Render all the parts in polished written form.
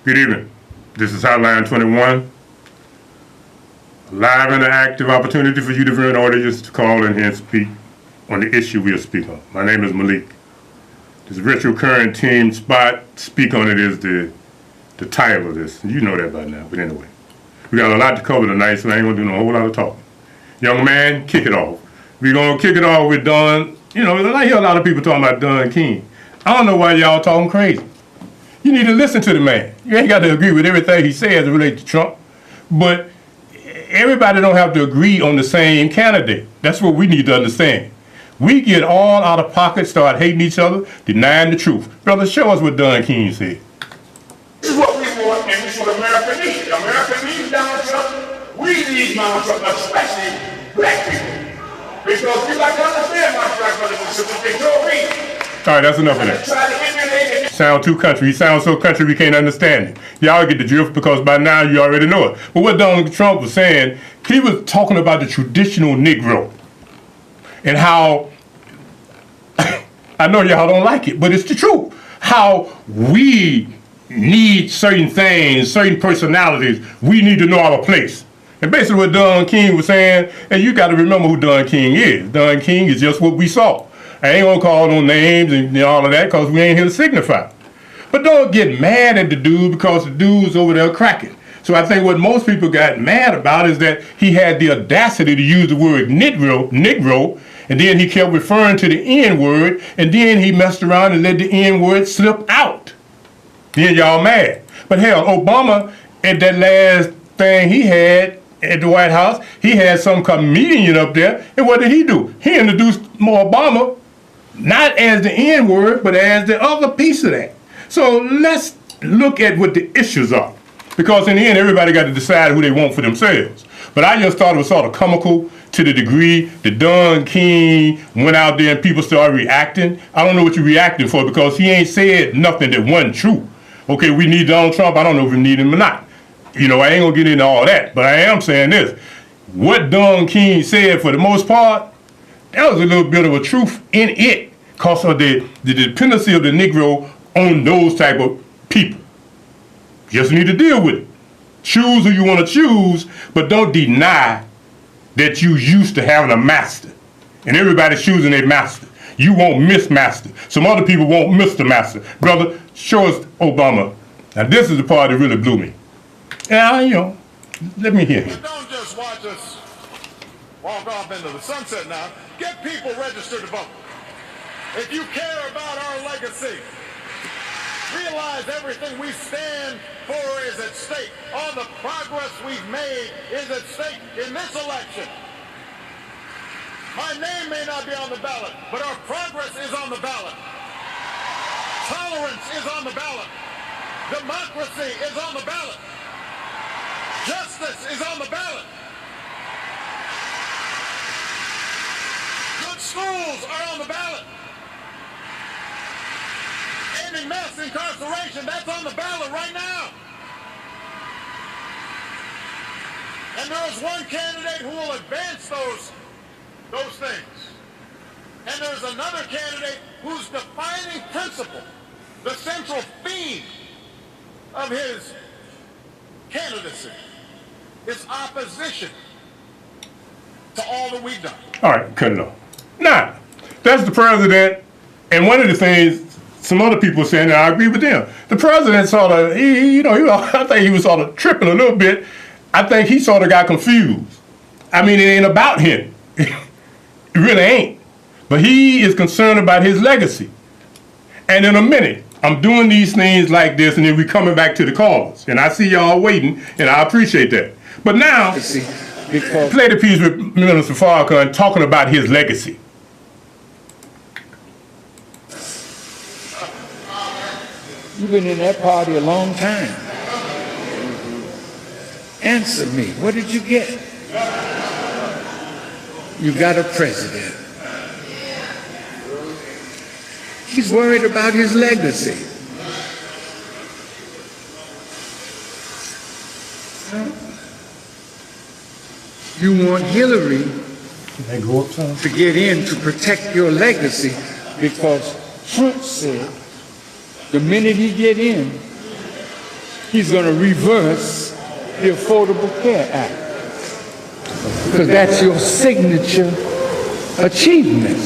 Good evening. This is Hotline 21. A live interactive opportunity for you, the viewing audience, to call in here and speak on the issue we'll speak on. My name is Malik. This virtual current team spot, speak on it is the title of this. You know that by now, but anyway. We got a lot to cover tonight, so I ain't gonna do no whole lot of talking. Young man, kick it off. We're gonna kick it off with Don. You know, I hear a lot of people talking about Don King. I don't know why y'all talking crazy. You need to listen to the man. You ain't got to agree with everything he says related to Trump, but everybody don't have to agree on the same candidate. That's what we need to understand. We get all out of pocket, start hating each other, denying the truth. Brother, show us what Don King said. This is what we want, and this is what America needs. America needs Donald Trump. We need Donald Trump, especially black people. Because we like to understand my black brothers and sisters. They told me. All right, that's enough of that. Sound too country. He sounds so country we can't understand it. Y'all get the drift because by now you already know it. But what Donald Trump was saying, he was talking about the traditional Negro and how, I know y'all don't like it, but it's the truth. How we need certain things, certain personalities. We need to know our place. And basically what Don King was saying, and you got to remember who Don King is. Don King is just what we saw. I ain't gonna call no names and all of that because we ain't here to signify. But don't get mad at the dude because the dude's over there cracking. So I think what most people got mad about is that he had the audacity to use the word Negro, and then he kept referring to the N-word, and then he messed around and let the N-word slip out. Then y'all mad. But hell, Obama, at that last thing he had at the White House, he had some comedian up there, and what did he do? He introduced Obama not as the N-word, but as the other piece of that. So let's look at what the issues are. Because in the end, everybody got to decide who they want for themselves. But I just thought it was sort of comical to the degree that Don King went out there and people started reacting. I don't know what you're reacting for because he ain't said nothing that wasn't true. Okay, we need Donald Trump. I don't know if we need him or not. You know, I ain't going to get into all that. But I am saying this. What Don King said, for the most part, that was a little bit of a truth in it because of the dependency of the Negro on those type of people. Just need to deal with it. Choose who you want to choose, but don't deny that you used to having a master. And everybody's choosing a master. You won't miss master. Some other people won't miss the master. Brother, show us Obama. Now this is the part that really blew me. Yeah, you know, let me hear him. Don't just watch us walk off into the sunset now. Get people registered to vote. If you care about our legacy, realize everything we stand for is at stake. All the progress we've made is at stake in this election. My name may not be on the ballot, but our progress is on the ballot. Tolerance is on the ballot. Democracy is on the ballot. Justice is on the ballot. Good schools are on the ballot. Ending mass incarceration, that's on the ballot right now. And there is one candidate who will advance those things. And there's another candidate whose defining principle, the central theme of his candidacy, is opposition to all that we've done. All right, cut it off. Now, that's the president, and one of the things some other people saying, and I agree with them. The president sort of, I think he was sort of tripping a little bit. I think he sort of got confused. I mean, it ain't about him. It really ain't. But he is concerned about his legacy. And in a minute, I'm doing these things like this, and then we coming back to the callers. And I see y'all waiting, and I appreciate that. But now, play the piece with Minister Farrakhan talking about his legacy. You've been in that party a long time. Answer me, what did you get? You got a president. He's worried about his legacy. You want Hillary to get in to protect your legacy because Trump said the minute he get in, he's going to reverse the Affordable Care Act. Because that's your signature achievement.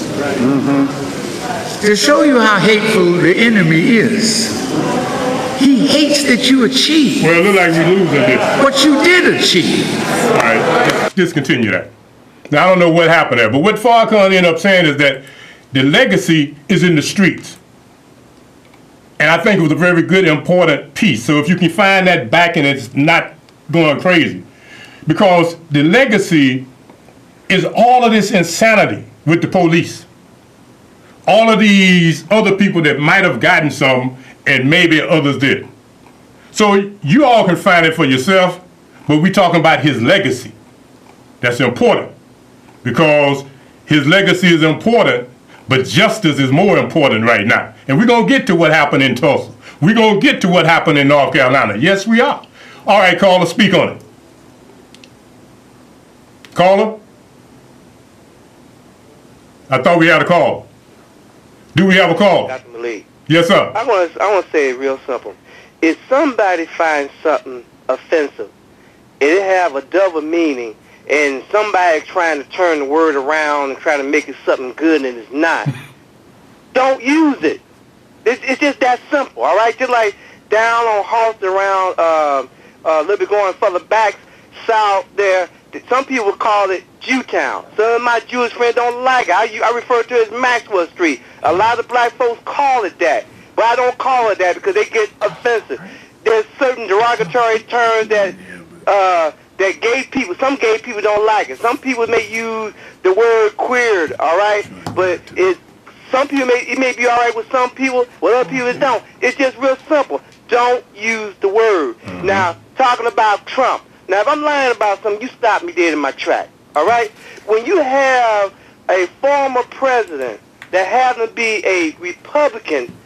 To show you how hateful the enemy is, he hates that you achieve. Well, it looks like we're losing this. What you did achieve. All right, let's discontinue that. Now, I don't know what happened there, but what Farrakhan ended up saying is that the legacy is in the streets. And I think it was a very good, important piece. So if you can find that back and it's not going crazy. Because the legacy is all of this insanity with the police. All of these other people that might have gotten some and maybe others didn't. So you all can find it for yourself, but we're talking about his legacy. That's important because his legacy is important, but justice is more important right now. And we're going to get to what happened in Tulsa. We're going to get to what happened in North Carolina. Yes, we are. All right, caller, speak on it. Caller? I thought we had a call. Do we have a call? Dr. Malik. Yes, sir. I want to say it real simple. If somebody finds something offensive, it have a double meaning, and somebody trying to turn the word around and trying to make it something good and it's not, don't use it. It's just that simple, all right? Just like down on Halsted around a little bit going further back south there, some people call it Jewtown. Some of my Jewish friends don't like it. I refer to it as Maxwell Street. A lot of black folks call it that, but I don't call it that because they get offensive. There's certain derogatory terms that gay people, some gay people don't like it. Some people may use the word queered, all right? But some people it may be all right with some people, with other people it don't. It's just real simple. Don't use the word. Now, talking about Trump. Now, if I'm lying about something, you stop me dead in my track, all right? When you have a former president that happens to be a Republican,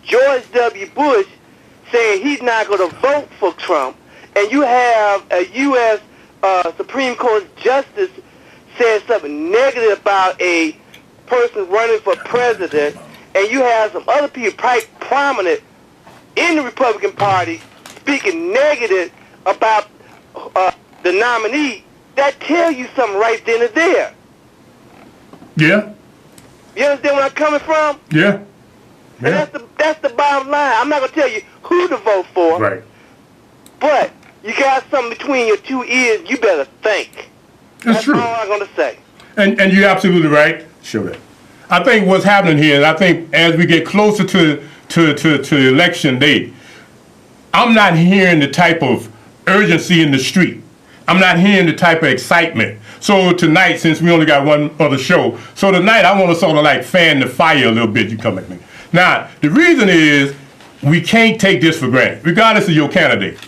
George W. Bush, saying he's not going to vote for Trump, and you have a U.S. Supreme Court justice saying something negative about a person running for president, and you have some other people probably prominent in the Republican Party speaking negative about the nominee, that tell you something right then and there. Yeah. You understand where I'm coming from? Yeah. And that's the bottom line. I'm not going to tell you who to vote for. Right. But you got something between your two ears, you better think. That's true. all I'm going to say. And you're absolutely right. Sure that. I think what's happening here, and I think as we get closer to election day, I'm not hearing the type of urgency in the street. I'm not hearing the type of excitement. So tonight, since we only got one other show, so tonight I want to sort of like fan the fire a little bit. You come at me. Now, the reason is we can't take this for granted, regardless of your candidate.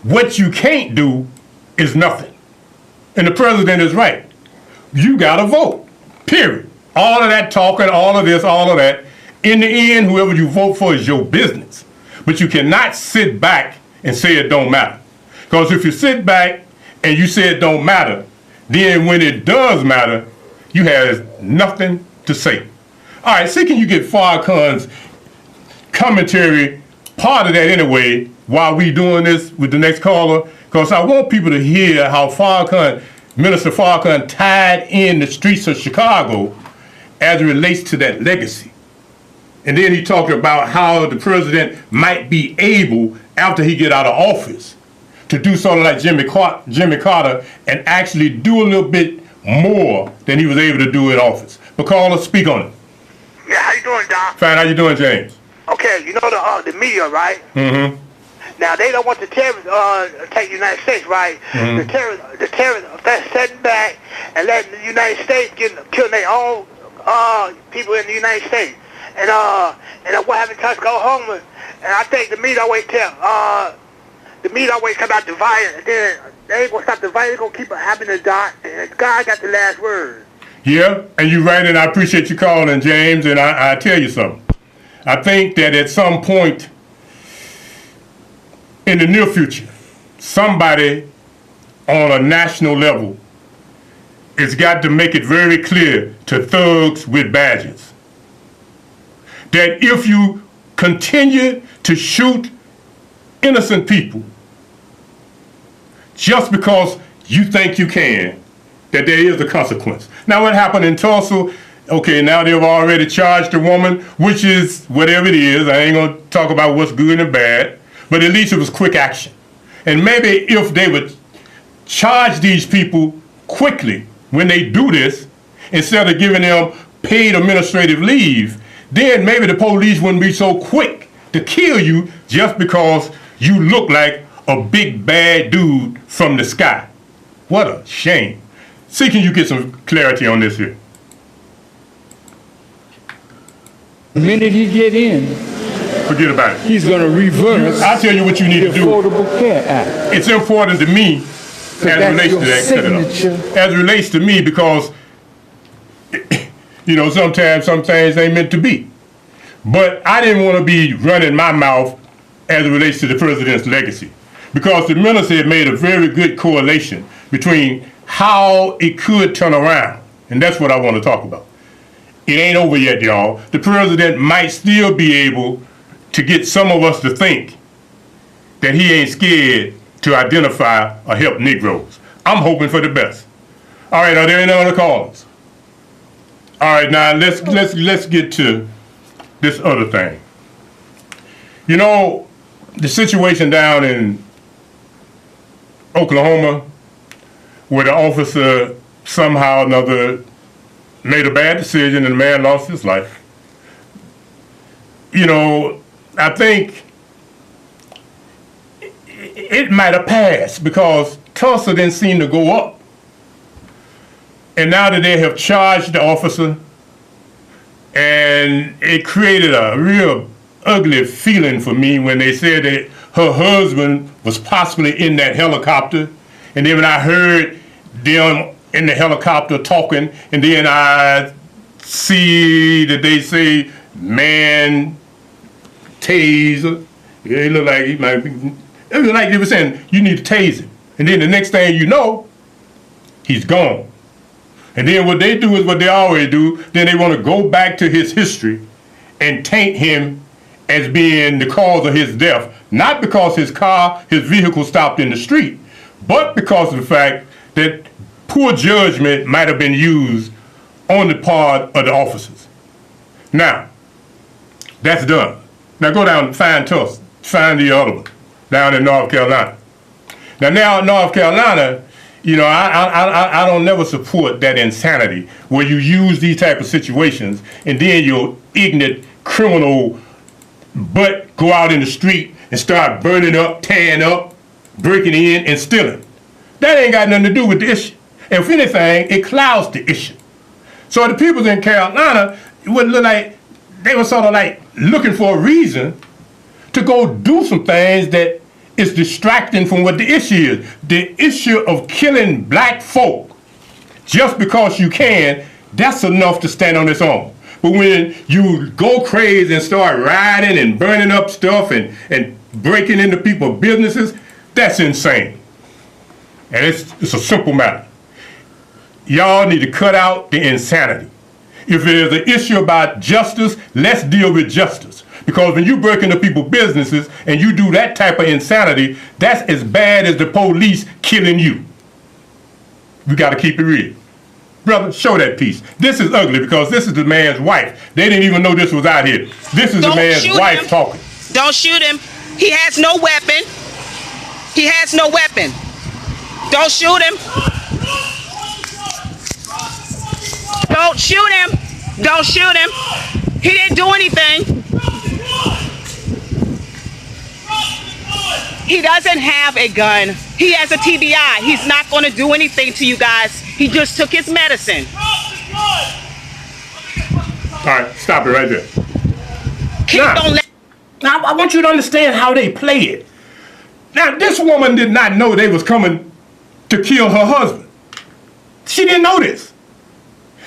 What you can't do is nothing. And the president is right. You got to vote, period. All of that talking, all of this, all of that, in the end, whoever you vote for is your business. But you cannot sit back and say it don't matter. Because if you sit back and you say it don't matter, then when it does matter, you have nothing to say. All right, see, can you get Farrakhan's commentary, part of that anyway, while we doing this with the next caller? Because I want people to hear how Minister Farrakhan tied in the streets of Chicago as it relates to that legacy. And then he talked about how the president might be able, after he get out of office, to do sort of like Jimmy Carter and actually do a little bit more than he was able to do in office. But caller, speak on it. Yeah, how you doing, Don? Fine, how you doing, James? Okay, you know the media, right? Mm-hmm. Now, they don't want the terrorists take the United States, right? Mm-hmm. The terrorists are sitting back and letting the United States killing their own people in the United States. And what happened to us go home, and I think the media always come out divided, and then they ain't gonna stop dividing, they're gonna keep it happening, Doc, and God got the last word. Yeah, and you're right, and I appreciate you calling, James, and I tell you something. I think that at some point in the near future, somebody on a national level has got to make it very clear to thugs with badges that if you continue to shoot innocent people just because you think you can, that there is a consequence. Now what happened in Tulsa, okay, now they've already charged the woman, which is whatever it is. I ain't gonna talk about what's good and bad, but at least it was quick action. And maybe if they would charge these people quickly when they do this, instead of giving them paid administrative leave, then maybe the police wouldn't be so quick to kill you just because you look like a big bad dude from the sky. What a shame. See, can you get some clarity on this here? The minute he get in, Forget about it. he's going to reverse I'll tell you what you need the to do. Affordable Care Act. It's important to me as it that's relates your to that. Cut it off. signature. As it relates to me, because you know, sometimes some things ain't meant to be. But I didn't want to be running my mouth as it relates to the president's legacy, because the minister had made a very good correlation between how it could turn around, and that's what I want to talk about. It ain't over yet, y'all. The president might still be able to get some of us to think that he ain't scared to identify or help Negroes. I'm hoping for the best. All right, are there any other callers? All right, now let's get to this other thing. You know, the situation down in Oklahoma, where the officer somehow or another made a bad decision and the man lost his life. You know, I think it might have passed because Tulsa didn't seem to go up. And now that they have charged the officer, and it created a real ugly feeling for me when they said that her husband was possibly in that helicopter. And then when I heard them in the helicopter talking, and then I see that they say, man, taser. It looked like he might be, it was like they were saying, you need to tase him. And then the next thing you know, he's gone. And then what they do is what they always do, then they want to go back to his history and taint him as being the cause of his death, not because his vehicle stopped in the street, but because of the fact that poor judgment might have been used on the part of the officers. Now, that's done. Now go down and find Tulsa, find the other one, down in North Carolina. Now in North Carolina, you know, I don't never support that insanity where you use these type of situations and then your ignorant criminal butt go out in the street and start burning up, tearing up, breaking in and stealing. That ain't got nothing to do with the issue. If anything, it clouds the issue. So the people in Carolina, it would look like they were sort of like looking for a reason to go do some things that is distracting from what the issue is. The issue of killing black folk just because you can, that's enough to stand on its own. But when you go crazy and start rioting and burning up stuff and breaking into people's businesses, that's insane. And it's a simple matter. Y'all need to cut out the insanity. If there's an issue about justice, let's deal with justice. Because when you break into people's businesses and you do that type of insanity, that's as bad as the police killing you. We got to keep it real. Brother, show that piece. This is ugly because this is the man's wife. They didn't even know this was out here. This is the man's wife talking. Don't shoot him. He has no weapon. He has no weapon. Don't shoot him. Don't shoot him. Don't shoot him. He didn't do anything. He doesn't have a gun. He has a TBI. He's not going to do anything to you guys. He just took his medicine. All right, stop it right there. Now, I want you to understand how they play it. Now, this woman did not know they was coming to kill her husband. She didn't know this.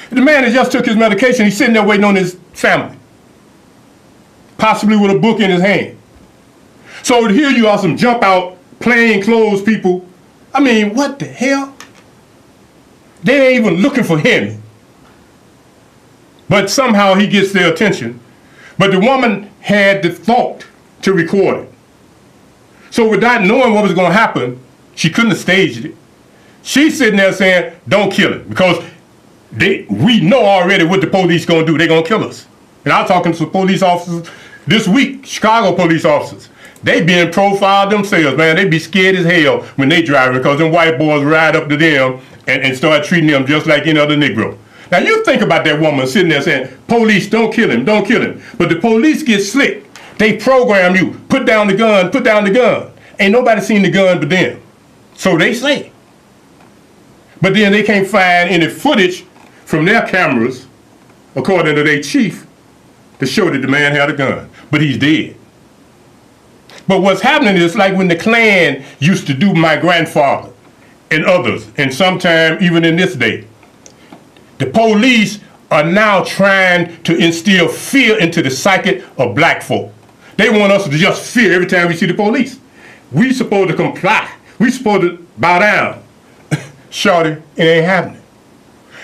The man that just took his medication, he's sitting there waiting on his family, possibly with a book in his hand. So here you are, some jump out, plain clothes people. I mean, what the hell? They ain't even looking for him. But somehow he gets their attention. But the woman had the thought to record it. So without knowing what was going to happen, she couldn't have staged it. She's sitting there saying, don't kill him, because we know already what the police going to do. They're going to kill us. And I was talking to police officers this week, Chicago police officers. They being profiled themselves, man. They be scared as hell when they driving, because them white boys ride up to them and start treating them just like any other Negro. Now you think about that woman sitting there saying, police, don't kill him, don't kill him. But the police get slick. They program you, put down the gun, put down the gun. Ain't nobody seen the gun but them. So they say. But then they can't find any footage from their cameras, according to their chief, to show that the man had a gun. But he's dead. But what's happening is like when the Klan used to do my grandfather and others, and sometime even in this day. The police are now trying to instill fear into the psyche of black folk. They want us to just fear every time we see the police. We supposed to comply. We supposed to bow down. Shorty, it ain't happening.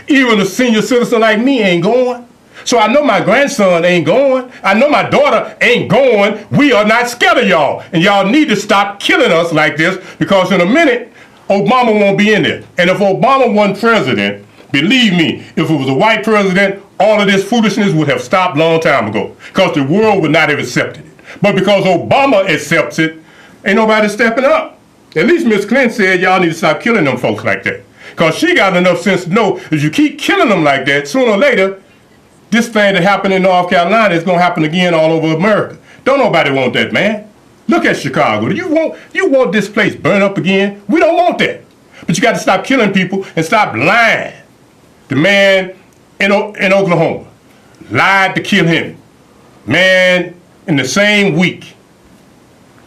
Even a senior citizen like me ain't going. So I know my grandson ain't going. I know my daughter ain't going. We are not scared of y'all. And y'all need to stop killing us like this, because in a minute, Obama won't be in there. And if Obama wasn't president, believe me, if it was a white president, all of this foolishness would have stopped a long time ago, because the world would not have accepted it. But because Obama accepts it, ain't nobody stepping up. At least Miss Clinton said y'all need to stop killing them folks like that. Because she got enough sense to know if you keep killing them like that, sooner or later, this thing that happened in North Carolina is going to happen again all over America. Don't nobody want that, man. Look at Chicago. You want this place burned up again? We don't want that. But you got to stop killing people and stop lying. The man in Oklahoma lied to kill him. Man, in the same week,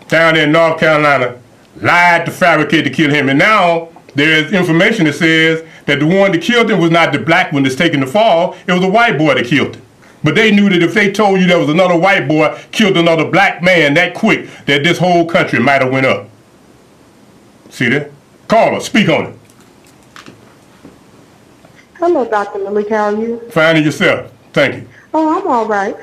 down in North Carolina, lied to fabricate to kill him. And now there is information that says that the one that killed him was not the black one that's taking the fall. It was a white boy that killed him. But they knew that if they told you there was another white boy killed another black man that quick, that this whole country might have went up. See that? Caller, speak on it. Hello, Dr. Malik. How are you? Finding yourself. Thank you. Oh, I'm all right.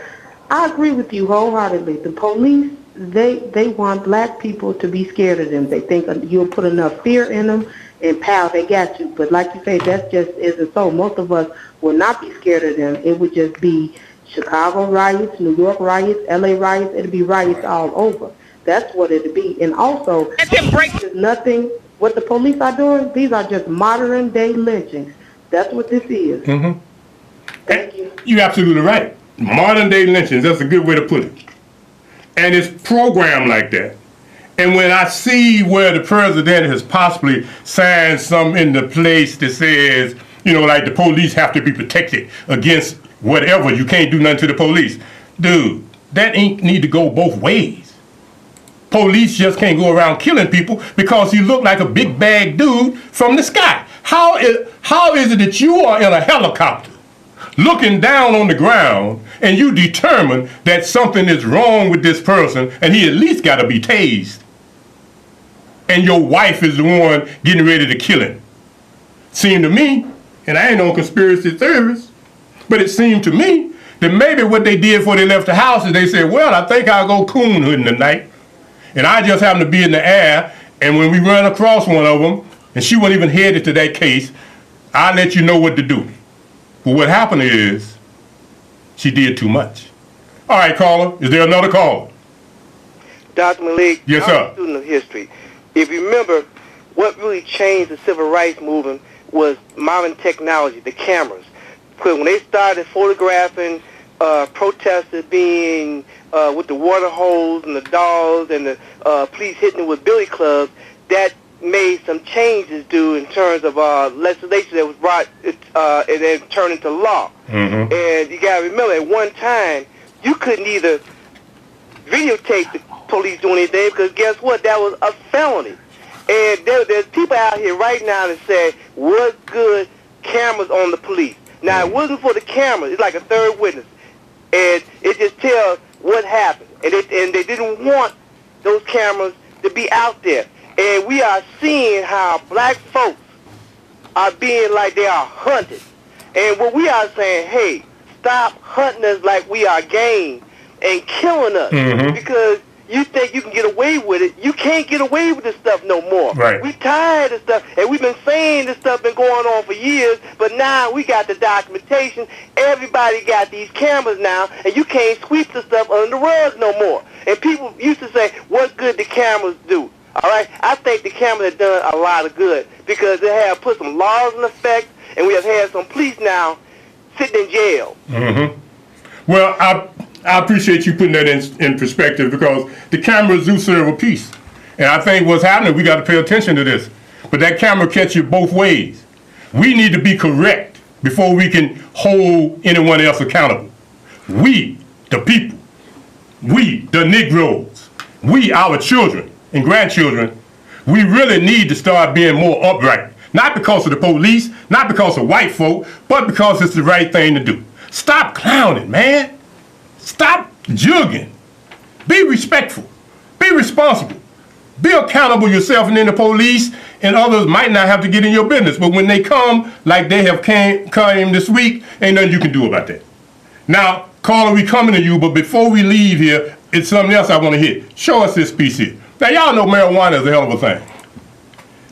I agree with you wholeheartedly. The police, they want black people to be scared of them. They think you'll put enough fear in them, and pow, they got you. But like you say, that just isn't so. Most of us will not be scared of them. It would just be Chicago riots, New York riots, LA riots. It'd be riots all over. That's what it'd be. And also, there's nothing, what the police are doing, these are just modern day lynchings. That's what this is. Mm-hmm. Thank you. You're absolutely right. Modern day lynchings, that's a good way to put it. And it's programmed like that. And when I see where the president has possibly signed something into place that says, you know, like the police have to be protected against whatever, you can't do nothing to the police. Dude, that ain't need to go both ways. Police just can't go around killing people because he looked like a big bag dude from the sky. How is it that you are in a helicopter looking down on the ground and you determine that something is wrong with this person and he at least got to be tased, and your wife is the one getting ready to kill him? Seemed to me, and I ain't no conspiracy theorist, but it seemed to me that maybe what they did before they left the house is they said, well, I think I'll go coon hooding tonight. And I just happened to be in the air, and when we run across one of them, and she wasn't even headed to that case, I'll let you know what to do. But what happened is, she did too much. All right, caller, is there another call? Dr. Malik, yes, I'm sir. a student of history. If you remember, what really changed the civil rights movement was modern technology, the cameras. Because when they started photographing protesters being with the water hose and the dolls and the police hitting them with billy clubs, that made some changes due in terms of legislation that was brought and then turned into law. Mm-hmm. And you got to remember, at one time, you couldn't either videotape the police doing anything, because guess what? That was a felony. And there's people out here right now that say, what good cameras on the police? Now, it wasn't for the cameras. It's like a third witness. And it just tells what happened. And they didn't want those cameras to be out there. And we are seeing how black folks are being like they are hunted. And what we are saying, hey, stop hunting us like we are game and killing us. Mm-hmm. Because you think you can get away with it. You can't get away with this stuff no more. Right. We tired of stuff, and we've been saying this stuff been going on for years, but now we got the documentation. Everybody got these cameras now, and you can't sweep the stuff under the rug no more. And people used to say, what good the cameras do? All right? I think the cameras have done a lot of good because they have put some laws in effect, and we have had some police now sitting in jail. Mm-hmm. Well, I appreciate you putting that in perspective because the cameras do serve a piece. And I think what's happening, we got to pay attention to this. But that camera catch you both ways. We need to be correct before we can hold anyone else accountable. We, the people, we, the Negroes, we, our children and grandchildren, we really need to start being more upright. Not because of the police, not because of white folk, but because it's the right thing to do. Stop clowning, man. Stop jugging. Be respectful. Be responsible. Be accountable yourself, and then the police and others might not have to get in your business. But when they come, like they have came this week, ain't nothing you can do about that. Now, Carla, we coming to you, but before we leave here, it's something else I want to hit. Show us this piece here. Now, y'all know marijuana is a hell of a thing.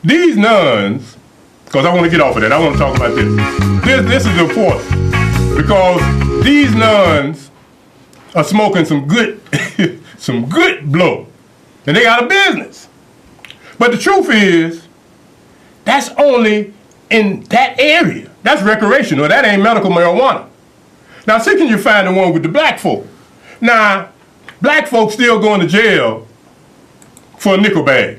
These nuns, because I want to get off of that. I want to talk about this. This is important because these nuns are smoking some good, some good blow, and they got a business. But the truth is, that's only in that area. That's recreational. That ain't medical marijuana. Now, see, can you find the one with the black folk? Now, black folks still going to jail for a nickel bag.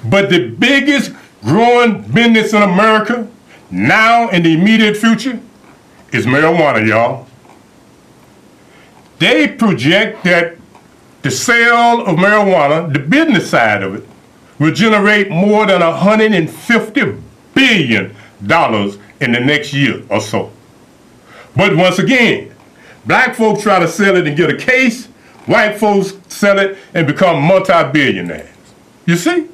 But the biggest growing business in America now in the immediate future is marijuana, y'all. They project that the sale of marijuana, the business side of it, will generate more than $150 billion in the next year or so. But once again, black folks try to sell it and get a case, white folks sell it and become multi-billionaires. You see?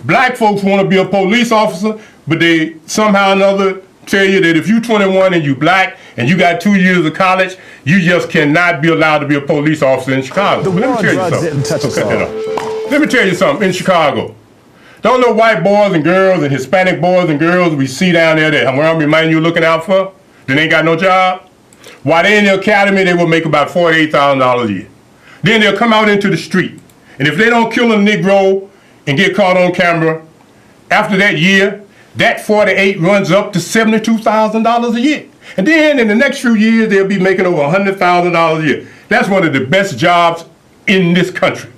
Black folks want to be a police officer, but they somehow or another tell you that if you're 21 and you black and you got 2 years of college, you just cannot be allowed to be a police officer in Chicago. But let me tell you something. Let me tell you something. In Chicago, don't know white boys and girls and Hispanic boys and girls we see down there that Harambe man you looking out for, that ain't got no job? While they're in the academy, they will make about $48,000 a year. Then they'll come out into the street. And if they don't kill a Negro and get caught on camera, after that year, that 48 runs up to $72,000 a year. And then in the next few years, they'll be making over $100,000 a year. That's one of the best jobs in this country.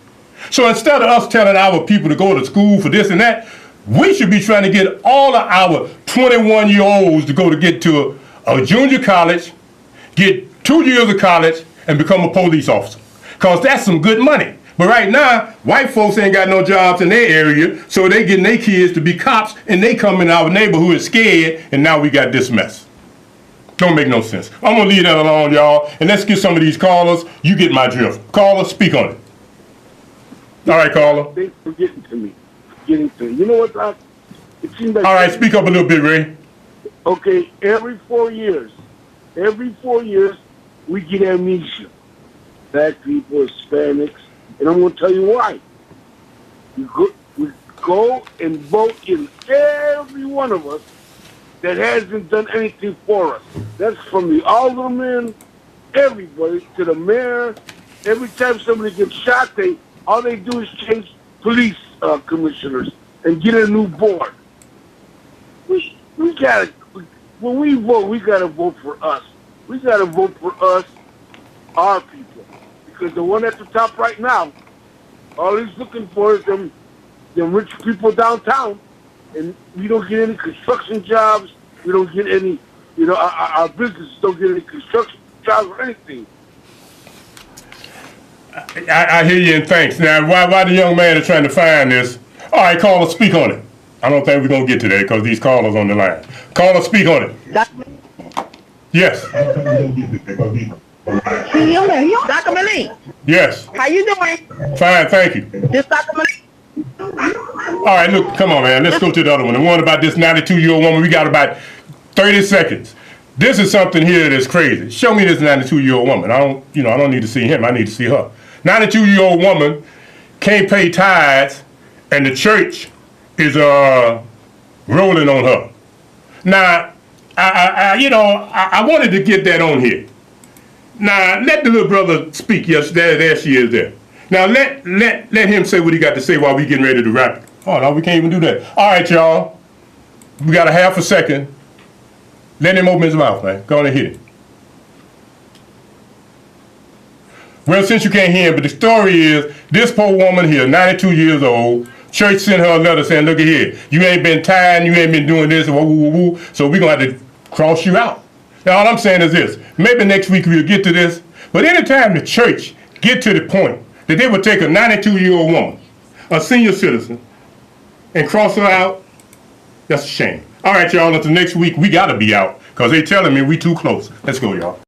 So instead of us telling our people to go to school for this and that, we should be trying to get all of our 21-year-olds to go to get to a junior college, get 2 years of college, and become a police officer. Because that's some good money. But right now, white folks ain't got no jobs in their area, so they getting their kids to be cops, and they come in our neighborhood scared, and now we got this mess. Don't make no sense. I'm going to leave that alone, y'all, and let's get some of these callers. You get my drift. Caller, speak on it. All right, caller. They forgetting to me. You know what, Doc? It seems like... All right, speak up a little bit, Ray. Okay, every 4 years, we get amnesia. Black people, Hispanics, and I'm going to tell you why. We go and vote in every one of us that hasn't done anything for us. That's from the alderman, everybody, to the mayor. Every time somebody gets shot, all they do is change police commissioners and get a new board. We gotta, when we vote, we gotta vote for us. We gotta vote for us, our people. Because the one at the top right now, all he's looking for is them rich people downtown, and we don't get any construction jobs. We don't get any, our businesses don't get any construction jobs or anything. I hear you, and thanks. Now, why the young man is trying to find this? All right, caller, speak on it. I don't think we're going to get to that because these callers on the line. Caller, speak on it. Yes. Dr. Malik. Yes. How you doing? Fine, thank you. This Dr. Malik. All right, look, come on, man. Let's go to the other one. The one about this 92-year-old woman. We got about 30 seconds. This is something here that's crazy. Show me this 92-year-old woman. I don't need to see him. I need to see her. 92-year-old woman can't pay tithes, and the church is rolling on her. Now, I wanted to get that on here. Now, let the little brother speak. Yes, there she is there. Now, let him say what he got to say while we getting ready to wrap it. Oh, no, we can't even do that. All right, y'all. We got a half a second. Let him open his mouth, man. Go on and hit it. Well, since you can't hear him, but the story is, this poor woman here, 92 years old, church sent her a letter saying, look at here, you ain't been tithing, you ain't been doing this, woo, woo, woo, so we're going to have to cross you out. Now, all I'm saying is this, maybe next week we'll get to this, but anytime the church get to the point that they would take a 92-year-old woman, a senior citizen, and cross her out, that's a shame. All right, y'all, until next week, we got to be out, because they telling me we too close. Let's go, y'all.